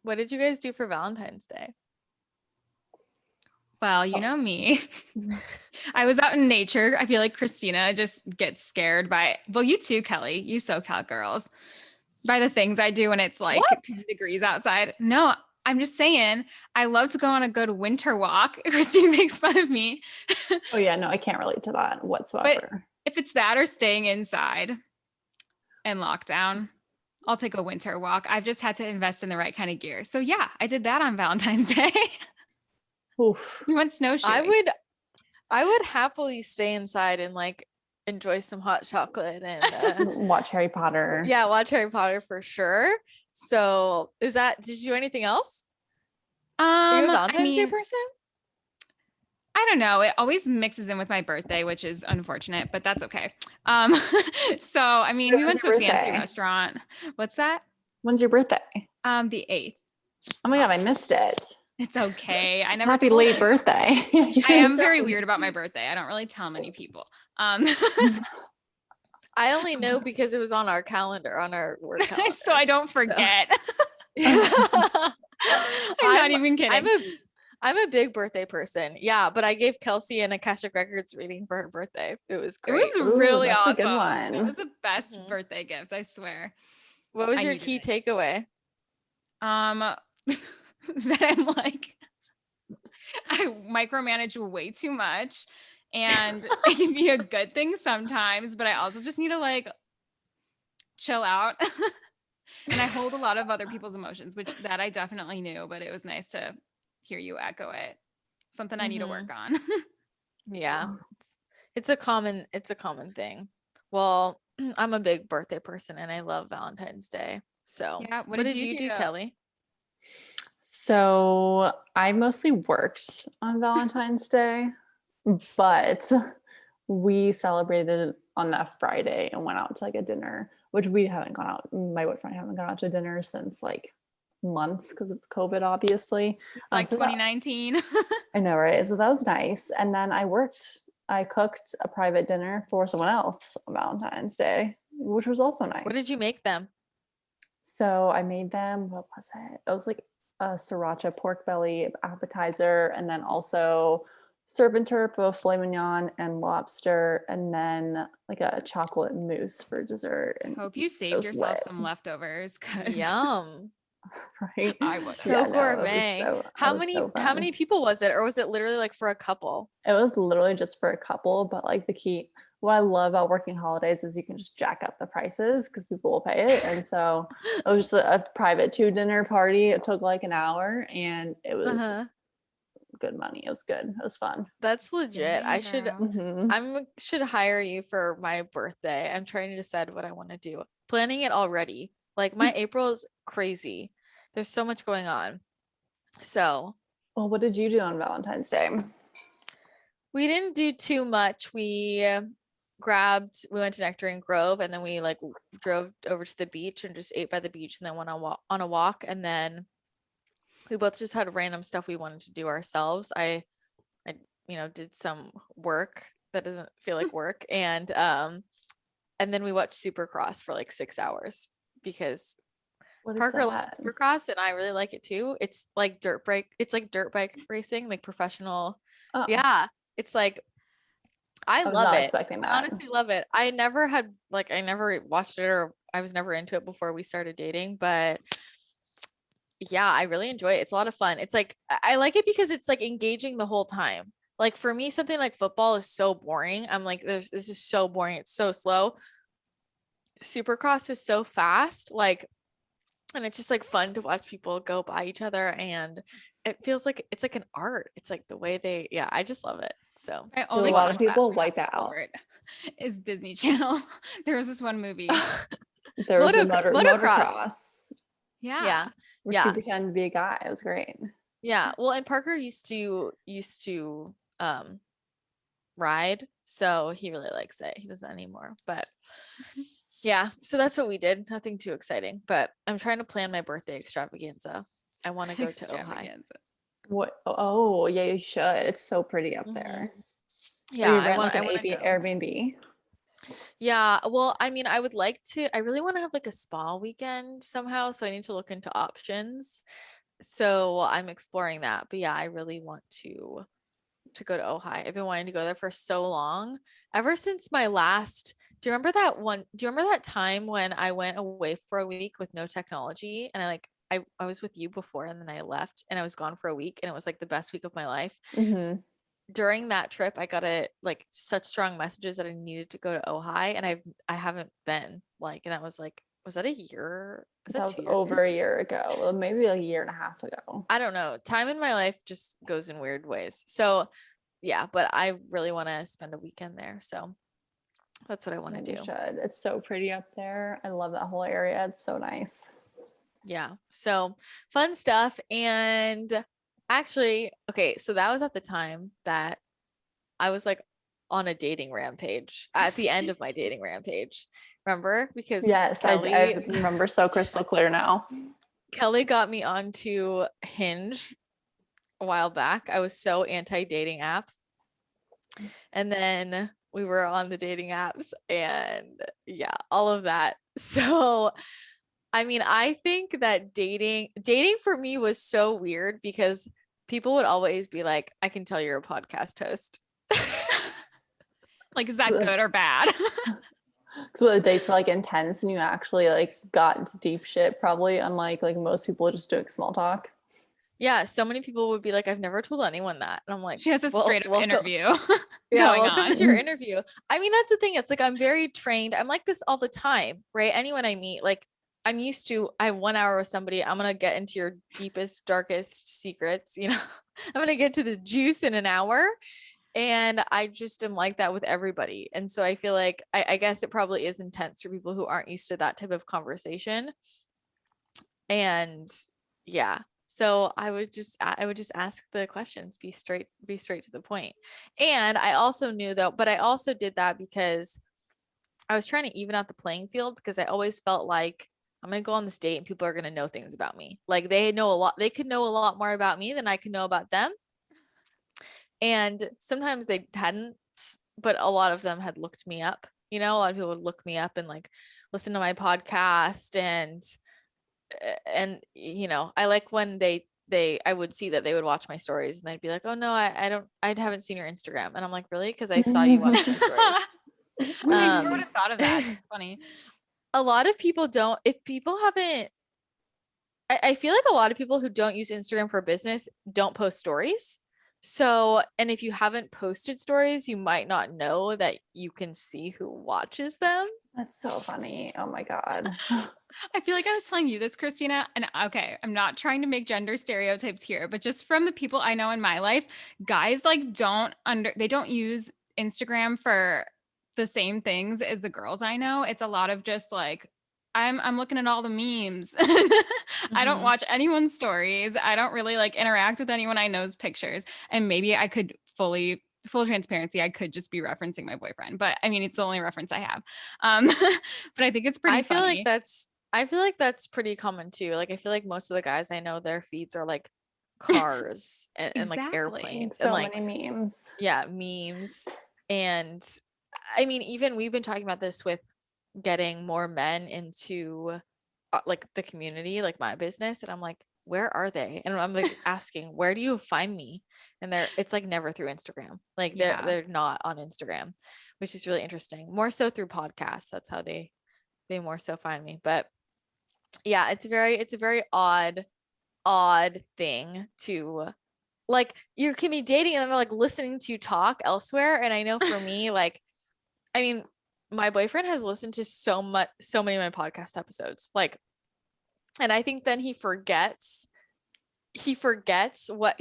What did you guys do for Valentine's Day? Well, you know me. I was out in nature. I feel like Christina just gets scared by, well, you too, Kelly, you SoCal girls, by the things I do when it's like What? 10 degrees outside. No, I'm just saying, I love to go on a good winter walk. Christine makes fun of me. Oh yeah, no, I can't relate to that But whatsoever. if it's that or staying inside and lockdown, I'll take a winter walk. I've just had to invest in the right kind of gear. So yeah, I did that on Valentine's Day. Oof. We went I snowshoeing. would happily stay inside and like enjoy some hot chocolate and Watch Harry Potter. yeah, watch Harry Potter for sure. So did you do anything else? Are you a I Valentine's Day mean, person? I don't know. It always mixes in with my birthday, which is unfortunate, but that's okay. Um, so I mean, we went When's to a your fancy birthday? restaurant. What's that? When's your birthday? The 8th. Oh my God, I missed it. It's okay. I never Happy told late you. birthday. I am very weird about my birthday. I don't really tell many people. I only know because it was on our calendar, on our work calendar. So I don't forget. I'm I'm not even kidding. I'm a big birthday person. Yeah, but I gave Kelsey an Akashic Records reading for her birthday. It was It great. was really that's a awesome. good one. It was the best Mhm. birthday gift, I swear. What was I your needed key it. takeaway? That I'm like, I micromanage way too much, and it can be a good thing sometimes, but I also just need to like chill out. And I hold a lot of other people's emotions, which that I definitely knew, but it was nice to hear you echo it. Something I need to work on. Yeah. It's a common thing. Well, I'm a big birthday person and I love Valentine's Day. So, Yeah, what what did did you you do, do? Kelly? So I mostly worked on Valentine's Day, but we celebrated on that Friday and went out to like a dinner, which we haven't gone out. My boyfriend and I haven't gone out to dinner since like months because of COVID, obviously. It's like So 2019. I know, right? So that was nice. And then I cooked a private dinner for someone else on Valentine's Day, which was also nice. What did you make them? So I made them, what was it? It was like a sriracha pork belly appetizer, and then also surf and turf of filet mignon and lobster, and then like a chocolate mousse for dessert. And Hope you it saved was yourself lit, some leftovers because Yum. right? I would So have. Yeah, no, gourmet. it How was many so how fun. many people was it, or was it literally like for a couple? It was literally just for a couple, but like what I love about working holidays is you can just jack up the prices because people will pay it. And so it was just a private 2 dinner party. It took like an hour and it was Uh-huh. good money. It was good. It was fun. That's legit. Dang, girl. Mhm. Should hire you for my birthday. I'm trying to decide what I want to do. Planning it already. Like my April is crazy. There's so much going on. So Well, what did you do on Valentine's Day? we didn't do too much. We went to Nectarine Grove and then we like drove over to the beach and just ate by the beach and then went on a walk. And then we both just had random stuff we wanted to do ourselves. I did some work that doesn't feel like work. And then we watched Supercross for like 6 hours because What is Parker loves that? Supercross and I really like it too. It's like dirt bike racing, like professional. Oh, Yeah. It's like I I was love not it. expecting I that. honestly love it. I never watched it or I was never into it before we started dating, but yeah, I really enjoy it. It's a lot of fun. It's like I like it because it's like engaging the whole time. Like for me, something like football is so boring. I'm like, this is so boring. It's so slow. Supercross is so fast. Like, and it's just like fun to watch people go by each other and it feels like it's like an art. It's like the way yeah, I just love it. So My Do a only lot of contrast people for wipe that out. sport is Disney Channel. There was this one movie. There was a motocross. motocross Yeah. where Yeah. she pretended to be a guy. It was great. Yeah. Well, and Parker used to ride, so he really likes it. He doesn't anymore, but yeah, so that's what we did. Nothing too exciting, but I'm trying to plan my birthday extravaganza. I want to go to Ojai. Extravaganza. What? Oh, yeah, you should. It's so pretty up there. Yeah, Or you rent like I an want to go. Airbnb. Yeah, well, I mean, I really want to have like a spa weekend somehow, so I need to look into options. So I'm exploring that. But yeah, I really want to go to Ojai. I've been wanting to go there for so long. Ever since my last, do you remember that time when I went away for a week with no technology and I was with you before and then I left and I was gone for a week and it was like the best week of my life. Mm-hmm. During that trip, I got like such strong messages that I needed to go to Ojai and I haven't been like, and that was like, was that a year? Was That that was 2 years ago? over a year ago, well, maybe like a year and a half ago. I don't know. Time in my life just goes in weird ways. So yeah, but I really want to spend a weekend there. So that's what I want And to you do. should. It's so pretty up there. I love that whole area. It's so nice. Yeah. So fun stuff. And actually, okay, so that was at the time that I was like on a dating rampage at the end of my dating rampage. Remember? Because Yes, I remember so crystal clear now. Kelly got me onto Hinge a while back. I was so anti-dating app. And then we were on the dating apps and yeah, all of that. So, I mean, I think that dating for me was so weird because people would always be like, I can tell you're a podcast host. Like, is that good or bad? Because the dates were like intense and you actually like got into deep shit, probably unlike like most people just doing small talk. Yeah, so many people would be like, I've never told anyone that. And I'm like, She has a well, straight up welcome. interview Yeah, going welcome on. to your interview. I mean, that's the thing. It's like I'm very trained. I'm like this all the time, right? Anyone I meet, like I'm used to, I have 1 hour with somebody. I'm gonna get into your deepest, darkest secrets, you know. I'm gonna get to the juice in an hour. And I just am like that with everybody. And so I feel like I guess it probably is intense for people who aren't used to that type of conversation. And yeah. So I would just ask the questions, be straight to the point. And I also knew though, but I also did that because I was trying to even out the playing field because I always felt like I'm going to go on this date and people are going to know things about me. Like they could know a lot more about me than I could know about them. And sometimes they hadn't, but a lot of them had looked me up. You know, a lot of people would look me up and like listen to my podcast and you know, I like when I would see that they would watch my stories and they'd be like, oh no, I haven't seen your Instagram. And I'm like, really? Because I saw you watch my stories. I never would have thought of that. It's funny. A lot of people don't, if people haven't, I feel like a lot of people who don't use Instagram for business don't post stories. So, and if you haven't posted stories, you might not know that you can see who watches them. That's so funny. Oh my God. I feel like I was telling you this, Christina, and okay, I'm not trying to make gender stereotypes here, but just from the people I know in my life, guys like they don't use Instagram for the same things as the girls I know. It's a lot of just like I'm looking at all the memes. I don't Mhm. watch anyone's stories. I don't really like interact with anyone I know's pictures. And maybe I could full transparency, I could just be referencing my boyfriend, but I mean, it's the only reference I have. But I think it's pretty funny. I feel like that's pretty common too. Like I feel like most of the guys I know, their feeds are like cars and like Exactly. airplanes and So like many memes. yeah, memes. And I mean, even we've been talking about this with getting more men into like the community, like my business. And I'm like, where are they? And I'm like asking, where do you find me? And it's like never through Instagram. Like Yeah. they're not on Instagram, which is really interesting. More so through podcasts. That's how they more so find me. But yeah, it's a very odd thing to like you can be dating and then they're like listening to you talk elsewhere. And I know for me, like, I mean, my boyfriend has listened to so many of my podcast episodes. Like, and I think then he forgets what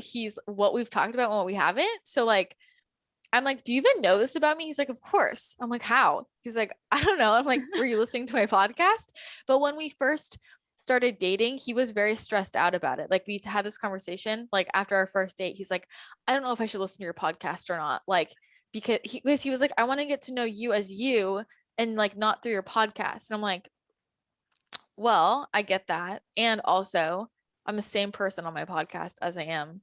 we've talked about and what we haven't. So like I'm like, do you even know this about me? He's like, of course. I'm like, how? He's like, I don't know. I'm like, were you listening to my podcast? But when we first started dating, he was very stressed out about it. Like we had this conversation, like after our first date, he's like, I don't know if I should listen to your podcast or not. Like, because he was like, I want to get to know you as you and like not through your podcast. And I'm like, well, I get that. And also, I'm the same person on my podcast as I am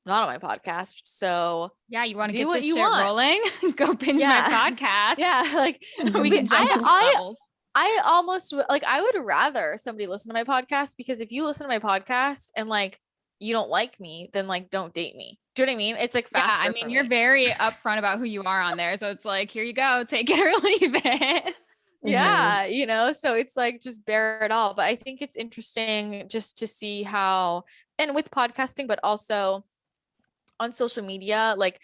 not on my podcast. So Yeah, you want to do get what this you shit want. rolling? Go binge Yeah. my podcast. Yeah, like We can jump into levels. I almost like I would rather somebody listen to my podcast, because if you listen to my podcast and like you don't like me, then like don't date me. Do you know what I mean? It's like Yeah, faster I for mean, you're me. very upfront about who you are on there. So it's like, here you go, take it or leave it. Yeah, you know, so it's like just bear it all. But I think it's interesting just to see how, and with podcasting, but also on social media, like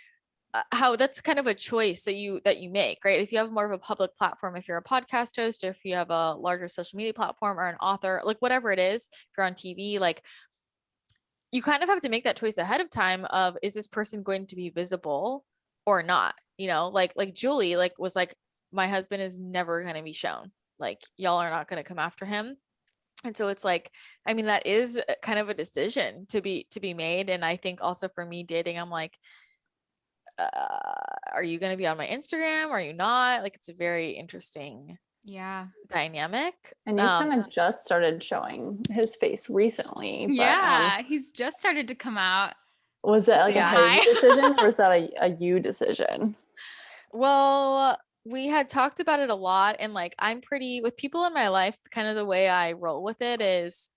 how that's kind of a choice that you make, right? If you have more of a public platform, if you're a podcast host, or if you have a larger social media platform, or an author, like whatever it is, if you're on TV, like you kind of have to make that choice ahead of time of, is this person going to be visible or not? You know, like Julie like was like, my husband is never going to be shown. Like y'all are not going to come after him. And so it's like, I mean, that is kind of a decision to be made. And I think also for me dating, I'm like, are you going to be on my Instagram? Are you not? Like, it's a very interesting Yeah. dynamic. And you kind of just started showing his face recently. But, Yeah. He's just started to come out. was it like Yeah. a his decision, or was that a you decision? Well, we had talked about it a lot, and like I'm pretty with people in my life, kind of the way I roll with it is,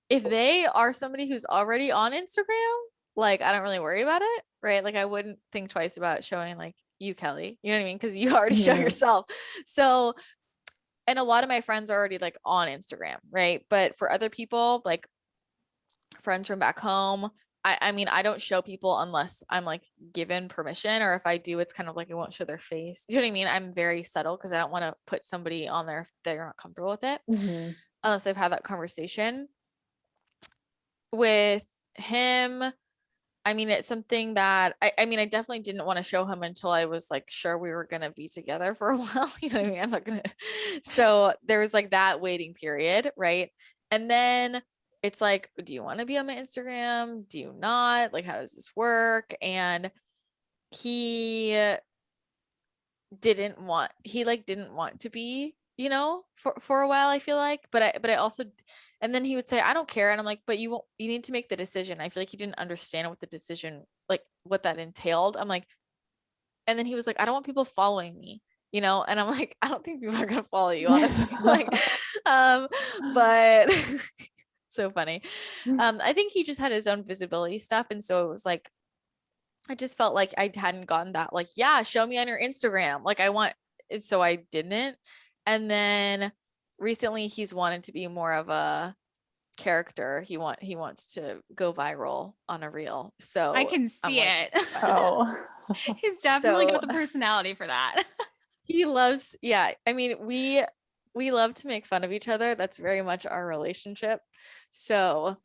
if they are somebody who's already on Instagram, like I don't really worry about it, right? Like I wouldn't think twice about showing like you, Kelly. You know what I mean? Because you already show yourself. So, and a lot of my friends are already like on Instagram, right? But for other people, like friends from back home, I mean, I don't show people unless I'm like given permission, or if I do, it's kind of like I won't show their face. Do you know what I mean? I'm very subtle because I don't want to put somebody on there if they're not comfortable with it, unless I've had that conversation. With him, I mean, it's something that I mean, I definitely didn't want to show him until I was like sure we were gonna be together for a while. You know what I mean? I'm not gonna. So there was like that waiting period, right? And then it's like, do you want to be on my Instagram? Do you not? Like, how does this work? And he didn't want to be, you know, for a while, I feel like. But I also, and then he would say, I don't care. And I'm like, but you need to make the decision. I feel like he didn't understand what the decision, like what that entailed. I'm like, and then he was like, I don't want people following me, you know? And I'm like, I don't think people are gonna follow you, honestly. Like, but so funny. I think he just had his own visibility stuff. And so it was like, I just felt like I hadn't gotten that, like, yeah, show me on your Instagram. Like I want it. So I didn't. And then recently he's wanted to be more of a character. He wants to go viral on a reel. So I can I'm see like, it. Oh. He's definitely So got the personality for that. he loves, yeah. I mean, we love to make fun of each other. That's very much our relationship. So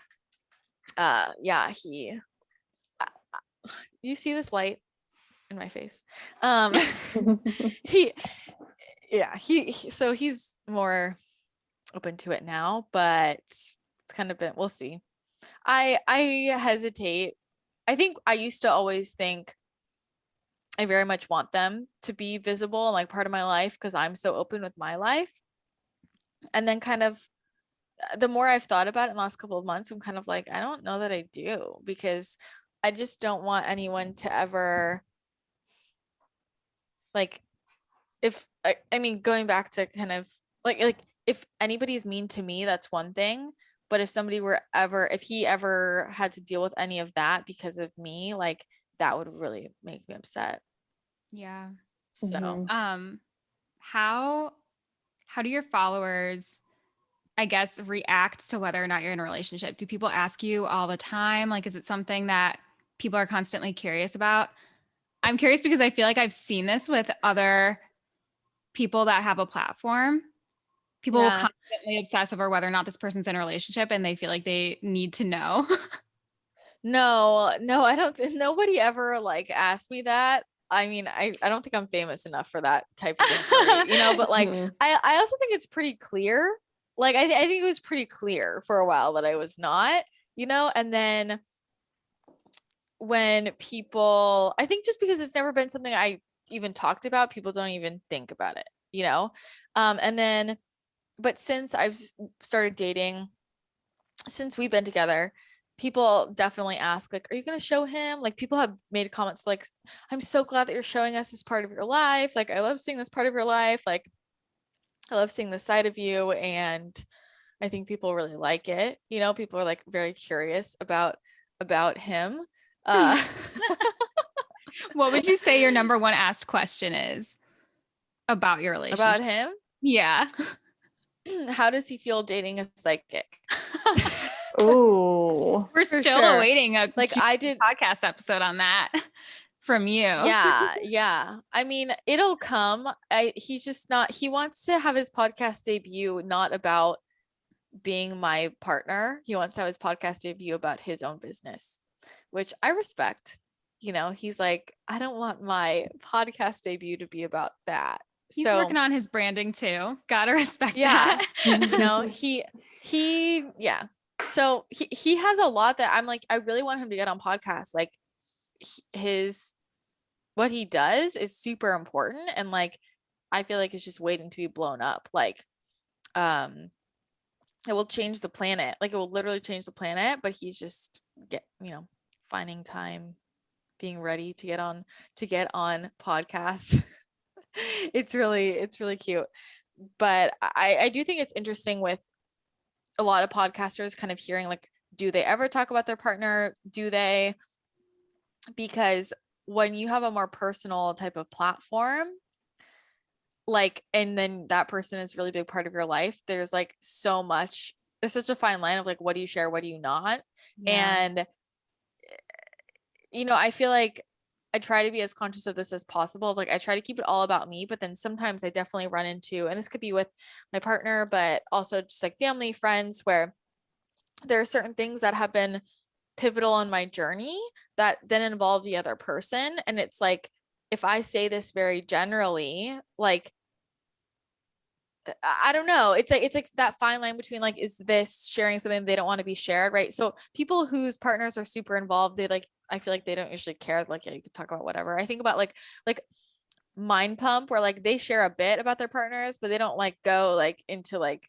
yeah, you see this light in my face. He so he's more open to it now, but it's kind of been, we'll see. I hesitate. I think I used to always think I very much want them to be visible and like part of my life because I'm so open with my life. And then kind of the more I've thought about it in the last couple of months, I'm kind of like, I don't know that I do, because I just don't want anyone to ever like, if I mean, going back to kind of like if anybody's mean to me, that's one thing. But if somebody if he ever had to deal with any of that because of me, like that would really make me upset. Yeah. So How do your followers, I guess, react to whether or not you're in a relationship? Do people ask you all the time? Like, is it something that people are constantly curious about? I'm curious because I feel like I've seen this with other people that have a platform. People will yeah. constantly obsess over whether or not this person's in a relationship, and they feel like they need to know. No, I don't nobody ever like asked me that. I mean, I don't think I'm famous enough for that type of inquiry, you know, but like I also think it's pretty clear. Like I think it was pretty clear for a while that I was not, you know, and then when people, I think just because it's never been something I even talked about, people don't even think about it, you know? And then, but since I've started dating, since we've been together, people definitely ask, like, are you going to show him? Like, people have made comments like, I'm so glad that you're showing us this part of your life. Like, I love seeing this part of your life. Like, I love seeing this side of you. And I think people really like it. You know, people are like very curious about him. What would you say your number one asked question is about your relationship? About him? Yeah. How does he feel dating a psychic? Oh, We're For still sure. awaiting a Like, I did. podcast episode on that from you. Yeah. I mean, it'll come. He's just not, he wants to have his podcast debut not about being my partner. He wants to have his podcast debut about his own business, which I respect. You know, he's like, I don't want my podcast debut to be about that. He's So working on his branding too. Gotta respect yeah, that. you know, yeah. So he has a lot that I'm like, I really want him to get on podcasts. Like, what he does is super important, and like, I feel like it's just waiting to be blown up. Like, it will change the planet. Like, it will literally change the planet, but he's just finding time, being ready to get on podcasts. It's really cute. But I do think it's interesting with a lot of podcasters kind of hearing, like, do they ever talk about their partner? Do they? Because when you have a more personal type of platform, like, and then that person is a really big part of your life, there's such a fine line of like, what do you share, what do you not? Yeah. And I feel like I try to be as conscious of this as possible. Like, I try to keep it all about me, but then sometimes I definitely run into, and this could be with my partner, but also just like family, friends, where there are certain things that have been pivotal on my journey that then involve the other person. And it's like, if I say this very generally, like, I don't know. It's like that fine line between like, is this sharing something they don't want to be shared, right? So people whose partners are super involved, I feel like they don't usually care. Like, yeah, you could talk about whatever. I think about like Mind Pump, where like they share a bit about their partners, but they don't like go like into like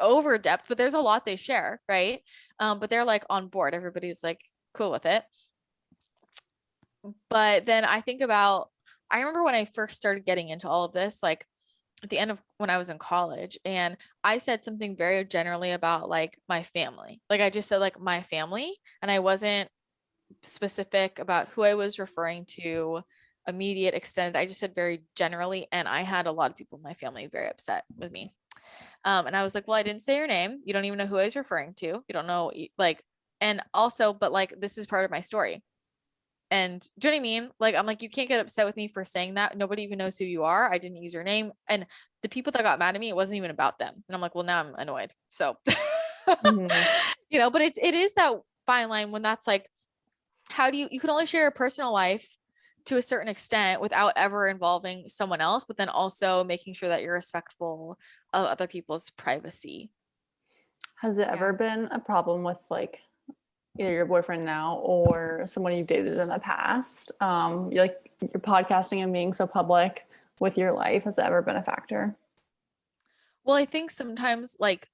over depth, but there's a lot they share, right? But they're like on board. Everybody's like cool with it. But then I remember when I first started getting into all of this, like at the end of when I was in college, and I said something very generally about like my family. Like, I just said like my family, and I wasn't specific about who I was referring to, immediate, extended. I just said very generally, and I had a lot of people in my family very upset with me. And I was like, well, I didn't say your name. You don't even know who I was referring to. You don't know, like, and also, but like, this is part of my story. And do you know what I mean? Like, I'm like, you can't get upset with me for saying that. Nobody even knows who you are. I didn't use your name. And the people that got mad at me, it wasn't even about them. And I'm like, well, now I'm annoyed. So, but it is that fine line when that's like, how do you can only share your personal life to a certain extent without ever involving someone else, but then also making sure that you're respectful of other people's privacy. Has it ever been a problem with like either your boyfriend now or someone you dated in the past? You're podcasting and being so public with your life. Has it ever been a factor? Well, I think sometimes like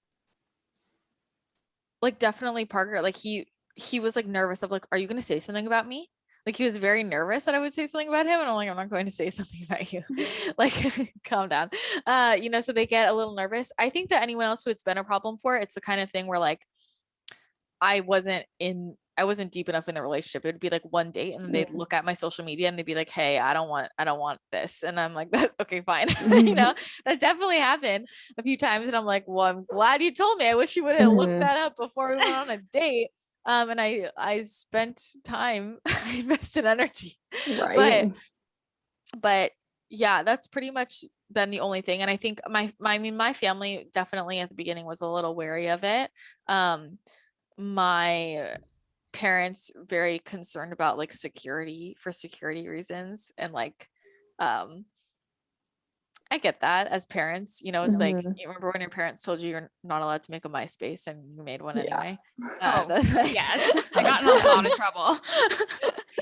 definitely Parker, like he was like nervous of like, are you going to say something about me? Like, he was very nervous that I would say something about him. And I'm like, I'm not going to say something about you. Like, calm down. So they get a little nervous. I think that anyone else who it's been a problem for, it's the kind of thing where like, I wasn't deep enough in the relationship. It would be like one date, and then they'd look at my social media and they'd be like, hey, I don't want this. And I'm like, that's okay, fine. That definitely happened a few times. And I'm like, well, I'm glad you told me. I wish you would have looked that up before we went on a date. And I spent time, I invested energy, right? But yeah, that's pretty much been the only thing. And I think my family definitely at the beginning was a little wary of it. My parents very concerned about like security reasons, and like I get that as parents, it's like, you remember when your parents told you you're not allowed to make a MySpace and you made one anyway? Yes. I got in a lot of trouble.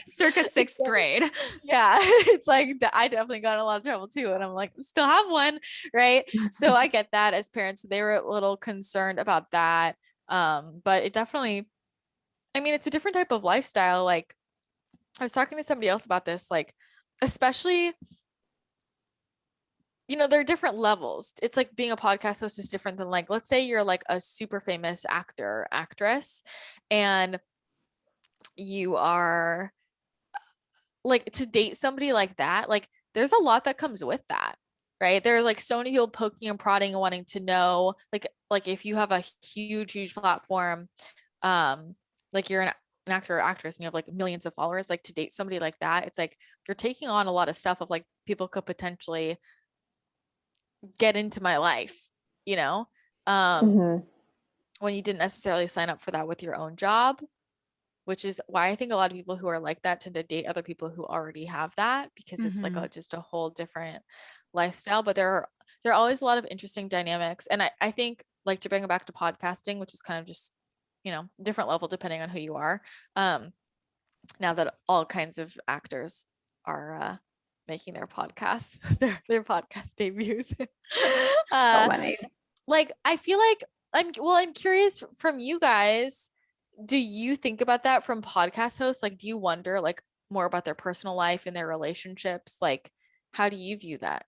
Circa 6th grade. Yeah. It's like, I definitely got in a lot of trouble too. And I'm like, still have one. Right. So I get that as parents, they were a little concerned about that. But it definitely, I mean, it's a different type of lifestyle. Like I was talking to somebody else about this, like, especially, there are different levels. It's like being a podcast host is different than, like, let's say you're like a super famous actor, actress, and you are like, to date somebody like that, like there's a lot that comes with that, right? There's like so many people poking and prodding and wanting to know, like if you have a huge platform, like you're an actor or actress and you have like millions of followers, like to date somebody like that, it's like you're taking on a lot of stuff of like people could potentially get into my life, you know, when you didn't necessarily sign up for that with your own job, which is why I think a lot of people who are like that tend to date other people who already have that, because it's like just a whole different lifestyle. But there are always a lot of interesting dynamics. And I think, like, to bring it back to podcasting, which is kind of just, different level depending on who you are. Now that all kinds of actors are making their podcasts, their podcast debuts. So many. Like, I feel like I'm curious from you guys, do you think about that from podcast hosts? Like, do you wonder like more about their personal life and their relationships? Like, how do you view that?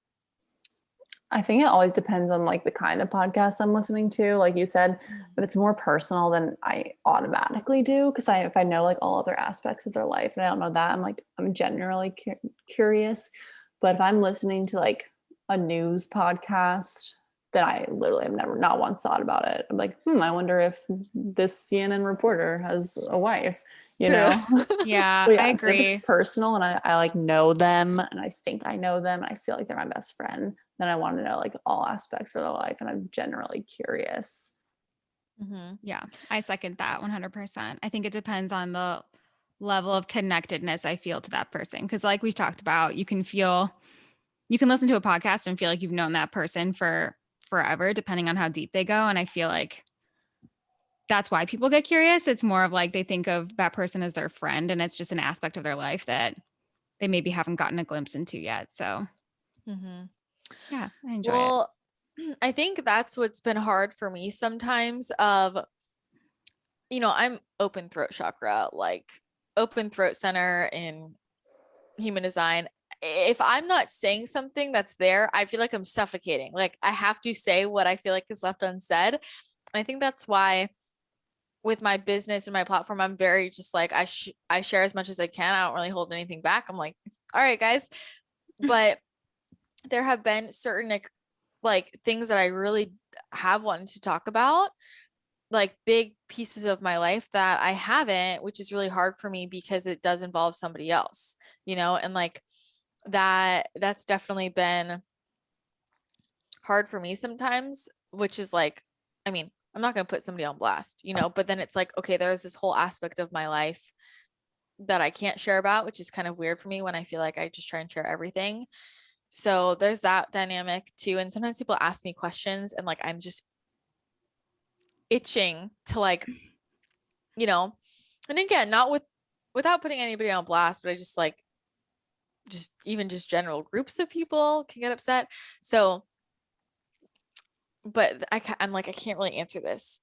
I think it always depends on like the kind of podcast I'm listening to. Like you said, if it's more personal, then I automatically do, because if I know like all other aspects of their life and I don't know that, I'm generally curious. But if I'm listening to like a news podcast, then I literally have never, not once thought about it. I'm like, I wonder if this CNN reporter has a wife, Yeah, I agree. If it's personal and I like know them and I think I know them and I feel like they're my best friend, then I want to know like all aspects of their life, and I'm generally curious. Yeah, I second that 100%. I think it depends on the level of connectedness I feel to that person. Because like we've talked about, you can listen to a podcast and feel like you've known that person for forever, depending on how deep they go. And I feel like that's why people get curious. It's more of like they think of that person as their friend, and it's just an aspect of their life that they maybe haven't gotten a glimpse into yet. So yeah, I enjoy it. I think that's what's been hard for me sometimes of, I'm open throat chakra, like open throat center in human design. If I'm not saying something that's there, I feel like I'm suffocating. Like I have to say what I feel like is left unsaid. And I think that's why with my business and my platform, I'm very just like, I share as much as I can. I don't really hold anything back. I'm like, all right, guys. But there have been certain like things that I really have wanted to talk about, like big pieces of my life that I haven't, which is really hard for me because it does involve somebody else, and like that's definitely been hard for me sometimes, which is like, I mean, I'm not going to put somebody on blast, but then it's like, okay, there's this whole aspect of my life that I can't share about, which is kind of weird for me when I feel like I just try and share everything. So there's that dynamic too. And sometimes people ask me questions and like, I'm just itching to like, and again, not without putting anybody on blast, but I just like, even just general groups of people can get upset. So, but I'm like, I can't really answer this.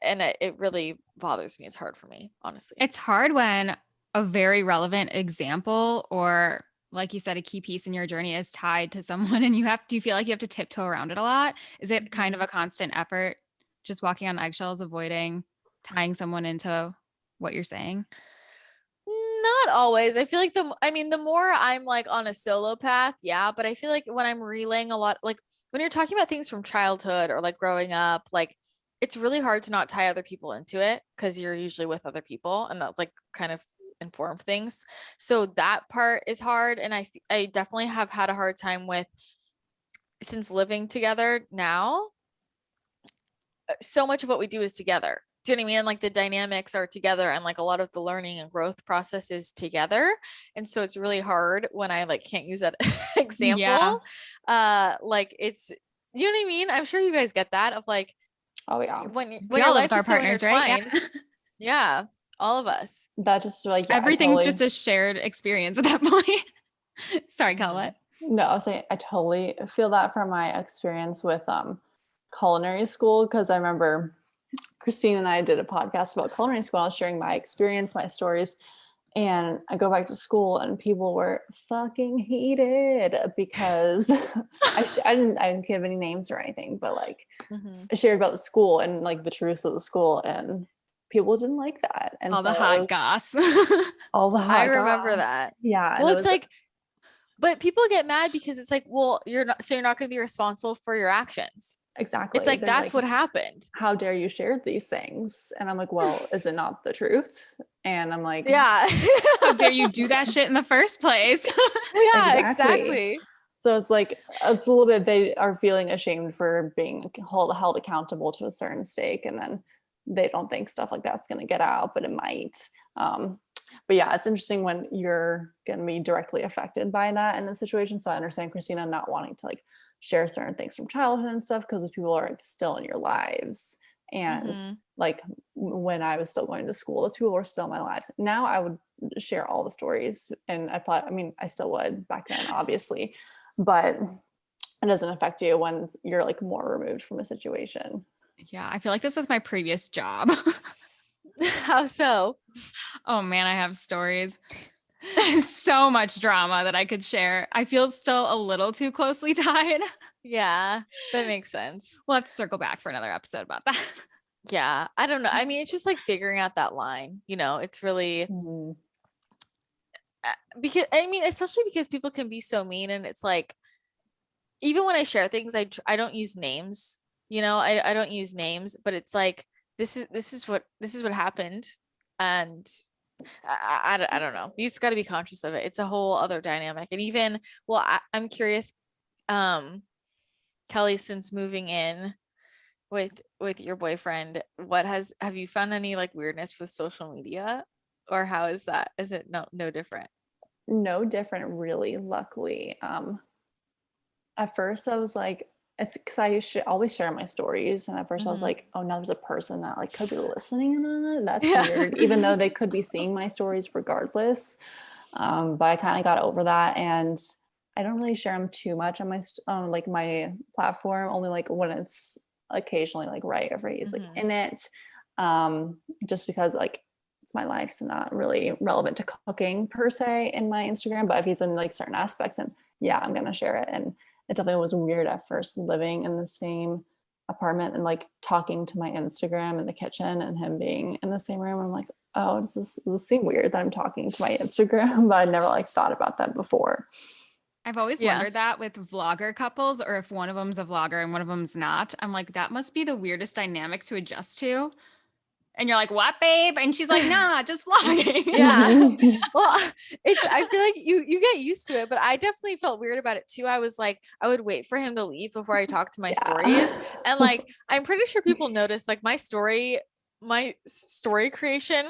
And it really bothers me. It's hard for me, honestly. It's hard when a very relevant example, or like you said, a key piece in your journey is tied to someone and do you feel like you have to tiptoe around it a lot? Is it kind of a constant effort, just walking on eggshells, avoiding tying someone into what you're saying? Not always. I feel like the more I'm like on a solo path, yeah, but I feel like when I'm relaying a lot, like when you're talking about things from childhood or like growing up, like it's really hard to not tie other people into it because you're usually with other people and that's like kind of informed things. So that part is hard. And I definitely have had a hard time with, since living together now, so much of what we do is together. Do you know what I mean? And like the dynamics are together and like a lot of the learning and growth process is together. And so it's really hard when I like can't use that example. Yeah. Like it's, you know what I mean? I'm sure you guys get that of like, oh yeah, when we your all live life with our is so partners, right? intertwined. Yeah, all of us. that just like, yeah, Everything's just a shared experience at that point. Sorry, Kel, what? No, I was saying I totally feel that from my experience with culinary school, because I remember Christina and I did a podcast about culinary school. I was sharing my experience, my stories. And I go back to school and people were fucking heated because I didn't give any names or anything, but like I shared about the school and like the truths of the school, and people didn't like that. And All so the it hot was goss. all the hot I remember goss. that. Yeah. Well, And it it's was like, but people get mad because it's like, well, you're not going to be responsible for your actions. exactly. It's like, They're that's like, what happened. how dare you share these things? And I'm like, well, is it not the truth? And I'm like, Yeah. How dare you do that shit in the first place? Yeah, Exactly. exactly. So it's like, it's a little bit, they are feeling ashamed for being held accountable to a certain stake. And then they don't think stuff like that's going to get out, but it might. But yeah, it's interesting when you're going to be directly affected by that in the situation. So I understand Christina not wanting to like share certain things from childhood and stuff because those people are like, still in your lives. And like when I was still going to school, those people were still in my lives. Now I would share all the stories, and I still would back then, obviously, but it doesn't affect you when you're like more removed from a situation. Yeah, I feel like this with my previous job. How so? Oh man, I have stories. So much drama that I could share. I feel still a little too closely tied. Yeah, that makes sense. We'll have to circle back for another episode about that. Yeah, I don't know. I mean, it's just like figuring out that line, it's really because I mean, especially because people can be so mean, and it's like, even when I share things, I don't use names, I don't use names, but it's like, this is what happened. And I don't know. You just got to be conscious of it. It's a whole other dynamic. And even, well, I'm curious, Kelly, since moving in with your boyfriend, have you found any like weirdness with social media, or how is that? Is it no different? No different, really, luckily. At first I was like, it's because I always share my stories, and at first I was like, oh, now there's a person that like could be listening in on it. That's weird, even though they could be seeing my stories regardless. But I kind of got over that, and I don't really share them too much on like my platform, only like when it's occasionally like right if he's like in it, just because like it's my life, so not really relevant to cooking per se in my Instagram, but if he's in like certain aspects, then yeah, I'm gonna share it. And it definitely was weird at first living in the same apartment and like talking to my Instagram in the kitchen and him being in the same room. I'm like, oh, does this seem weird that I'm talking to my Instagram? But I never like thought about that before. I've always wondered that with vlogger couples, or if one of them's a vlogger and one of them's not. I'm like, that must be the weirdest dynamic to adjust to. And you're like, what, babe? And she's like, nah, just vlogging. Yeah. Well, I feel like you get used to it, but I definitely felt weird about it too. I was like, I would wait for him to leave before I talked to my stories. And like, I'm pretty sure people noticed like my story creation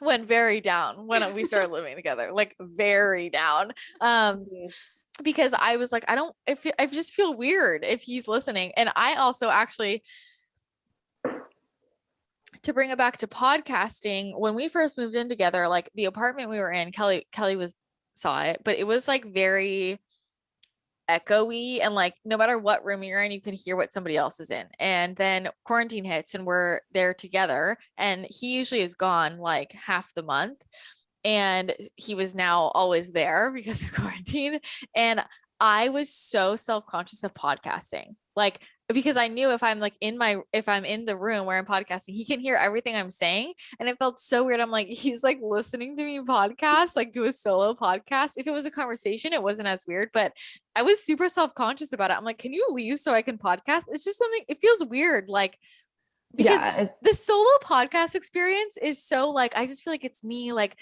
went very down when we started living together, like very down. Because I was like, I just feel weird if he's listening. And I also actually, to bring it back to podcasting, when we first moved in together, like the apartment we were in, Kelly saw it, but it was like very echoey, and like no matter what room you're in, you can hear what somebody else is in. And then quarantine hits and we're there together, and he usually is gone like half the month, and he was now always there because of quarantine. And I was so self-conscious of podcasting, like, because I knew if I'm in the room where I'm podcasting, he can hear everything I'm saying. And it felt so weird. I'm like, he's like listening to me podcast, like do a solo podcast. If it was a conversation, it wasn't as weird, but I was super self-conscious about it. I'm like, can you leave so I can podcast? It's just something, it feels weird. Like, because the solo podcast experience is so like, I just feel like it's me like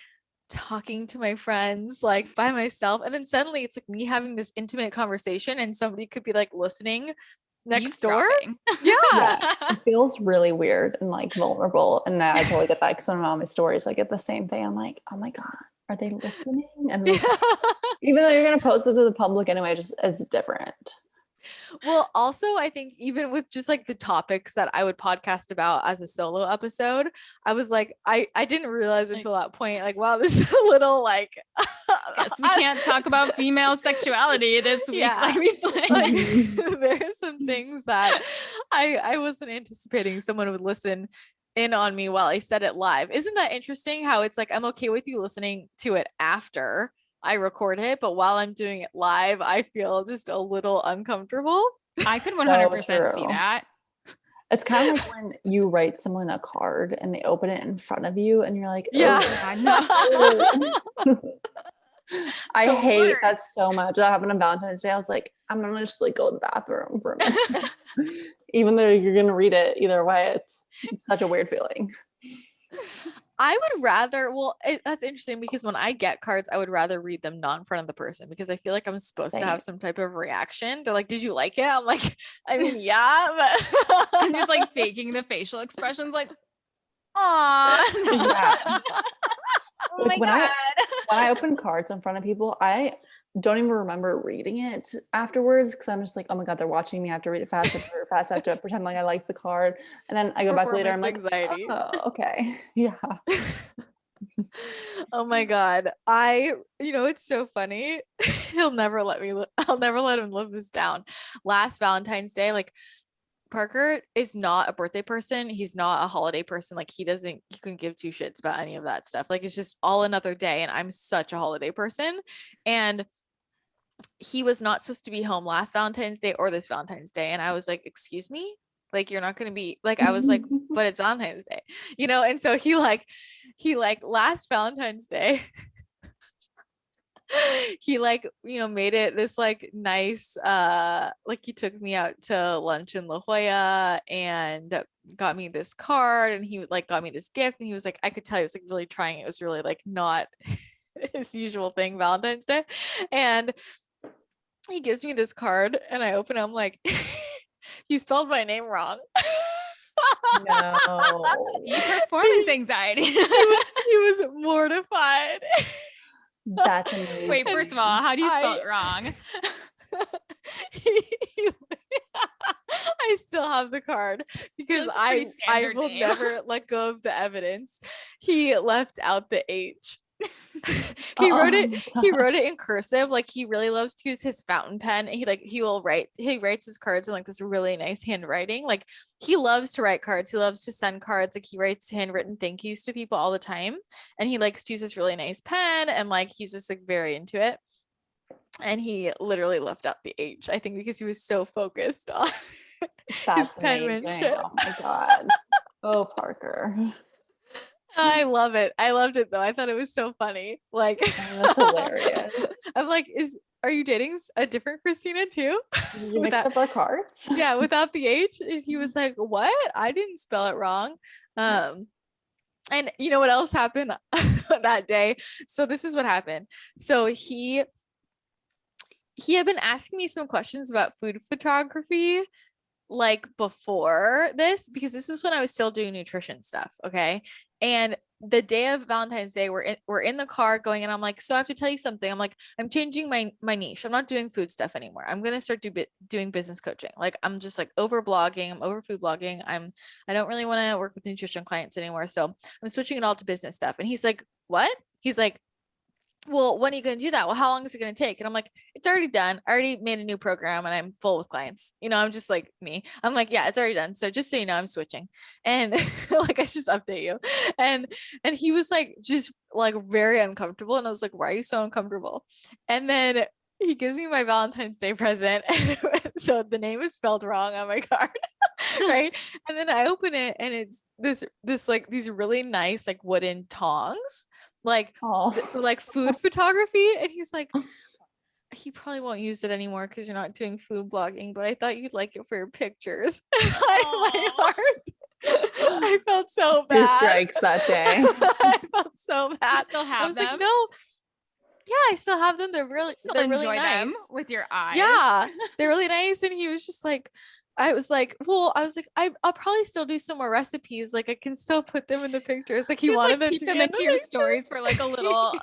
talking to my friends like by myself, and then suddenly it's like me having this intimate conversation and somebody could be like listening next door. Yeah. It feels really weird and like vulnerable, and I totally get that, because when I'm on my stories I get the same thing. I'm like, oh my god, are they listening? And like, even though you're gonna post it to the public anyway, just it's different. Well, also, I think even with just like the topics that I would podcast about as a solo episode, I was like, I didn't realize Like- until that point, like, wow, this is a little like, Guess we can't talk about female sexuality this week Yeah. like we planned. like there's some things that I wasn't anticipating someone would listen in on me while I said it live. Isn't that interesting how it's like I'm okay with you listening to it after I record it, but while I'm doing it live, I feel just a little uncomfortable. I could 100% see true. that. It's kind of like when you write someone a card and they open it in front of you and you're like, Yeah. I The hate that worst. so much. That happened on Valentine's Day. I was like, I'm gonna just like go to the bathroom for a minute. Even though you're gonna read it either way, it's such a weird feeling. I would rather, that's interesting because when I get cards, I would rather read them not in front of the person because I feel like I'm supposed to Same. have some type of reaction. They're like, did you like it? I'm like, I mean, yeah, but I'm just like faking the facial expressions like, aw. Yeah. Oh Like, my God. When I open cards in front of people, I don't even remember reading it afterwards because I'm just like, oh my God, they're watching me. I have to read it fast. I have to pretend like I liked the card. And then I go back later. I'm like, Performance anxiety. oh, okay. Yeah. Oh my God. It's so funny. I'll never let him live this down. Last Valentine's Day, like Parker is not a birthday person. He's not a holiday person. Like he couldn't give two shits about any of that stuff. Like it's just all another day. And I'm such a holiday person. And he was not supposed to be home last Valentine's Day or this Valentine's Day. And I was like, excuse me? Like, you're not going to be like, I was like, but it's Valentine's Day, And so he last Valentine's Day, he made it this like nice, like he took me out to lunch in La Jolla and got me this card and he like got me this gift and he was like, I could tell he was like really trying. It was really like not his usual thing, Valentine's Day. And he gives me this card and I open it, I'm like, he spelled my name wrong. No. Performance anxiety. He was mortified. That's amazing. Wait, first of all, how do you spell it wrong? I still have the card because That's a pretty I standard will name. never let go of the evidence. He left out the H. He wrote it in cursive. Like he really loves to use his fountain pen. He writes his cards in like this really nice handwriting. Like he loves to write cards. He loves to send cards. Like he writes handwritten thank yous to people all the time. And he likes to use this really nice pen and like he's just like very into it. And he literally left out the H, I think because he was so focused on his penmanship. Oh my God. Oh, Parker. I love it. I loved it though. I thought it was so funny. Like That's hilarious. I'm like, are you dating a different Christina too? You mix up our cards? Yeah, without the H. And he was like, what? I didn't spell it wrong. And you know what else happened that day? So this is what happened. So he had been asking me some questions about food photography like before this, because this is when I was still doing nutrition stuff. Okay. And the day of Valentine's Day, we're in the car going, and I'm like, so I have to tell you something. I'm like, I'm changing my niche. I'm not doing food stuff anymore. I'm going to start doing business coaching. Like, I'm just like over blogging. I'm over food blogging. I don't really want to work with nutrition clients anymore. So I'm switching it all to business stuff. And he's like, what? He's like, well, when are you going to do that? Well, how long is it going to take? And I'm like, it's already done. I already made a new program and I'm full with clients. I'm just like me. I'm like, yeah, it's already done. So just so you know, I'm switching. And like, I just update you. And he was like, just like very uncomfortable. And I was like, why are you so uncomfortable? And then he gives me my Valentine's Day present. So the name is spelled wrong on my card. Right. And then I open it and it's this like these really nice, like wooden tongs. Like like food photography. And he's like, he probably won't use it anymore because you're not doing food blogging, but I thought you'd like it for your pictures. My heart, I felt so bad. Two strikes that day. I felt so bad. You still have I was them? like, no. Yeah, I still have them. They're really Enjoy nice them with your eyes. Yeah, they're really nice. And he was just like, I was like, I'll probably still do some more recipes. Like I can still put them in the pictures. Like he wanted them keep to them be into your pictures. stories for like a little.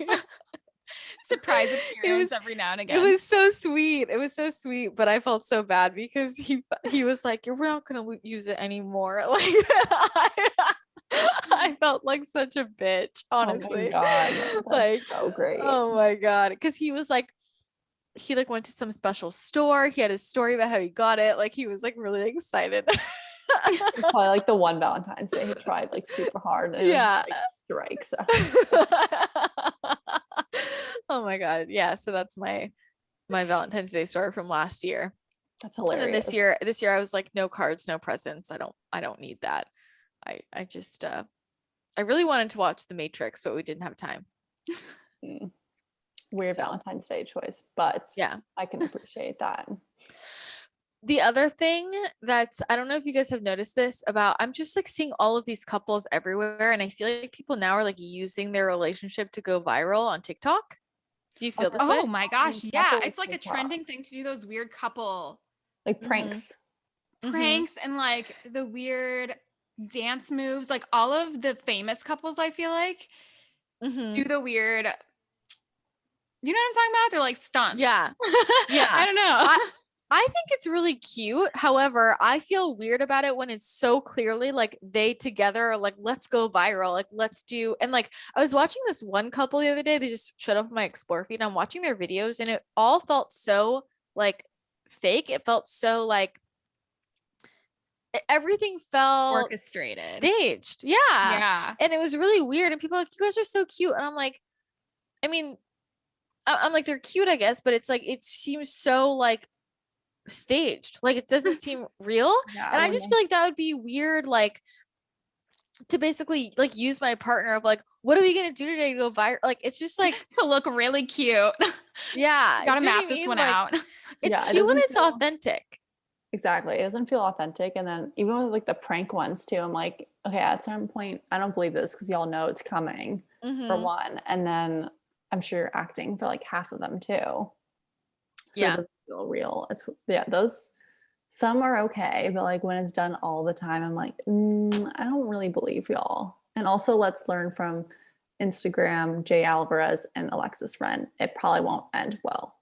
Surprise It appearance was every now and it again. was so sweet. It was so sweet, but I felt so bad because he was like, "You're not gonna use it anymore." Like I felt like such a bitch, honestly. Oh my God. That's Like, so great. oh my God. Because he was like, he like went to some special store. He had his story about how he got it. Like he was like really excited. Probably like the one Valentine's Day he tried like super hard and Yeah. it was like strikes. Oh my God. Yeah. So that's my Valentine's Day story from last year. That's And then hilarious. this year I was like, no cards, no presents. I don't need that. I just I really wanted to watch The Matrix, but we didn't have time. Weird So, Valentine's Day choice, but yeah. I can appreciate that. The other thing that's, I don't know if you guys have noticed this about, I'm just like seeing all of these couples everywhere. And I feel like people now are like using their relationship to go viral on TikTok. Do you feel this way? Oh my gosh. Yeah. Couple It's like a trending thing to TikToks. do those weird couple Like pranks. pranks and like the weird dance moves. Like all of the famous couples, I feel like, do the weird, you know what I'm talking about? They're like stunts. Yeah. Yeah. I don't know. I think it's really cute. However, I feel weird about it when it's so clearly like they together are like, let's go viral. Like, let's do. And like, I was watching this one couple the other day. They just showed up on my Explore feed. I'm watching their videos and it all felt so like fake. It felt so like everything felt Orchestrated. staged. Yeah. Yeah. And it was really weird. And people are like, you guys are so cute. And I'm like, I mean, I'm like, they're cute, I guess, but it's like, it seems so like staged. Like it doesn't seem real. Yeah, And I just feel like that would be weird, like to basically like use my partner of like, what are we gonna do today to go viral? Like it's just like to look really cute. yeah. Gotta do you know map what I this mean? one Like, out. it's Yeah, it cute when doesn't it's feel- authentic. Exactly. It doesn't feel authentic. And then even with like the prank ones too, I'm like, okay, at some point, I don't believe this because y'all know it's coming for Mhm. one. And then I'm sure you're acting for like half of them too. So Yeah. it doesn't feel real. It's those some are okay, but like when it's done all the time, I'm like, I don't really believe y'all. And also let's learn from Instagram, Jay Alvarez and Alexis Friend. It probably won't end well.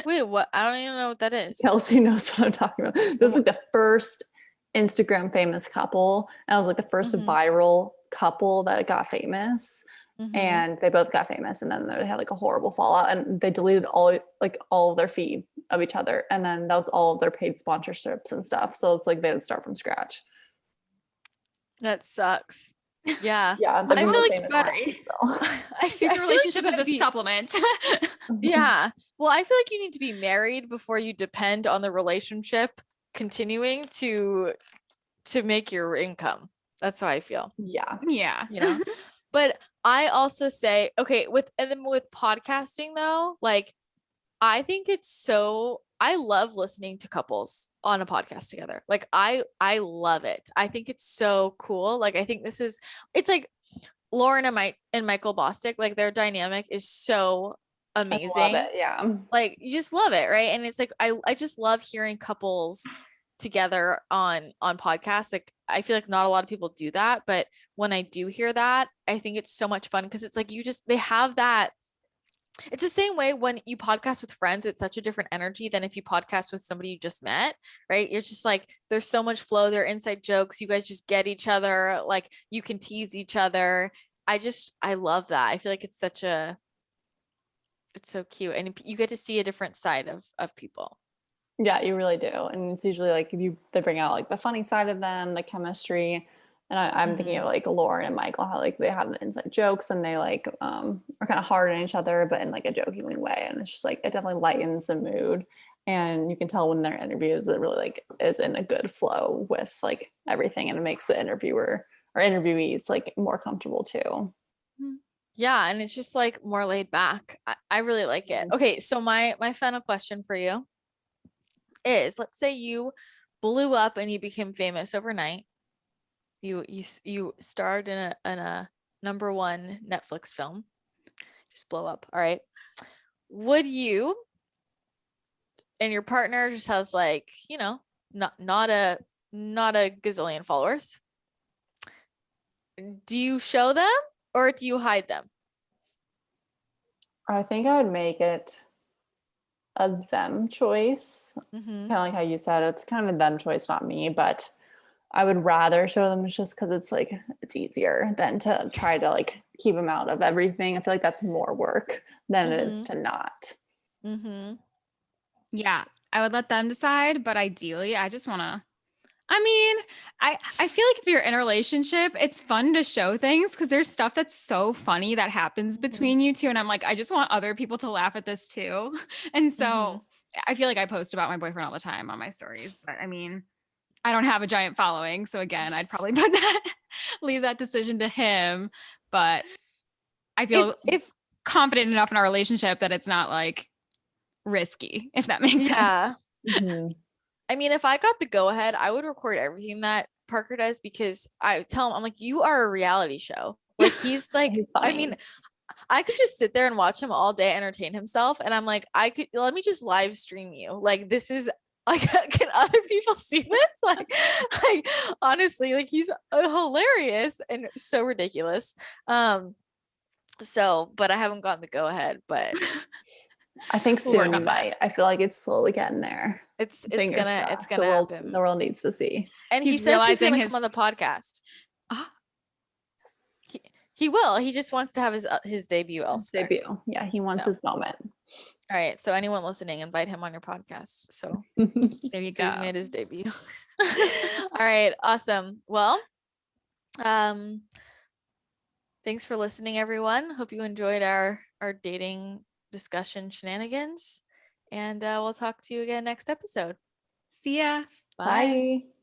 Wait, what? I don't even know what that is. Kelsey knows what I'm talking about. This was like the first Instagram famous couple. And it was like the 1st viral couple that got famous. And they both got famous. And then they had like a horrible fallout. And they deleted all of their feed of each other. And then that was all of their paid sponsorships and stuff. So it's like they would start from scratch. That sucks. Yeah. Yeah. I feel like famous better. I feel, Use I your feel relationship like as a supplement. yeah. Well, I feel like you need to be married before you depend on the relationship continuing to make your income. That's how I feel. Yeah. Yeah. You know? But I also say, okay, with podcasting though, like I think it's so, I love listening to couples on a podcast together. Like I love it. I think it's so cool. Like I think it's like Lauren and Michael Bostic, like their dynamic is so amazing. I love it. Yeah. Like you just love it, right? And it's like I just love hearing couples together on podcasts. Like I feel like not a lot of people do that, but when I do hear that, I think it's so much fun because it's like they have that. It's the same way when you podcast with friends, it's such a different energy than if you podcast with somebody you just met, right? You're just like, there's so much flow, there are inside jokes, you guys just get each other, like you can tease each other. I love that. I feel like it's so cute. And you get to see a different side of people. Yeah, you really do. And it's usually like they bring out like the funny side of them, the chemistry. And I'm thinking of like Lauren and Michael, how like they have the inside jokes and they like are kind of hard on each other, but in like a jokingly way. And it's just like it definitely lightens the mood. And you can tell when their interviews it really like is in a good flow with like everything, and it makes the interviewer or interviewees like more comfortable too. Yeah, and it's just like more laid back. I really like it. Okay, so my final question for you is, let's say you blew up and you became famous overnight. You starred in a #1 Netflix film. Just blow up. All right. Would you, and your partner just has like, not a gazillion followers. Do you show them or do you hide them? I think I would make it a them choice. Mm-hmm. Kind of like how you said, it's kind of a them choice, not me, but I would rather show them just because it's like it's easier than to try to like keep them out of everything. I feel like that's more work than it is to not. Mm-hmm. Yeah, I would let them decide, but ideally, I just want to. I mean, I feel like if you're in a relationship, it's fun to show things because there's stuff that's so funny that happens between you two, and I'm like, I just want other people to laugh at this too. And so I feel like I post about my boyfriend all the time on my stories, but I mean, I don't have a giant following, so again, I'd probably put that leave that decision to him. But I feel If confident enough in our relationship that it's not like risky, if that makes sense. yeah. Mhm. I mean, if I got the go ahead, I would record everything that Parker does because I tell him, I'm like, you are a reality show. Like he's like, He's I funny. mean, I could just sit there and watch him all day entertain himself. And I'm like, let me just live stream you. Like, this is like, can other people see this? Like honestly, like he's hilarious and so ridiculous. So, but I haven't gotten the go ahead, but I think We'll work soon on you that. might. I feel like it's slowly getting there. it's Fingers gonna crossed. happen. The world needs to see. And he He's says he's realizing gonna his come on the podcast. Ah, He will. He just wants to have his debut His elsewhere. debut. Yeah, he wants So. his moment. All right. So anyone listening, invite him on your podcast. So there you so he's go. made his debut. All right. Awesome. Well, thanks for listening, everyone. Hope you enjoyed our dating discussion shenanigans. And we'll talk to you again next episode. See ya. Bye. Bye.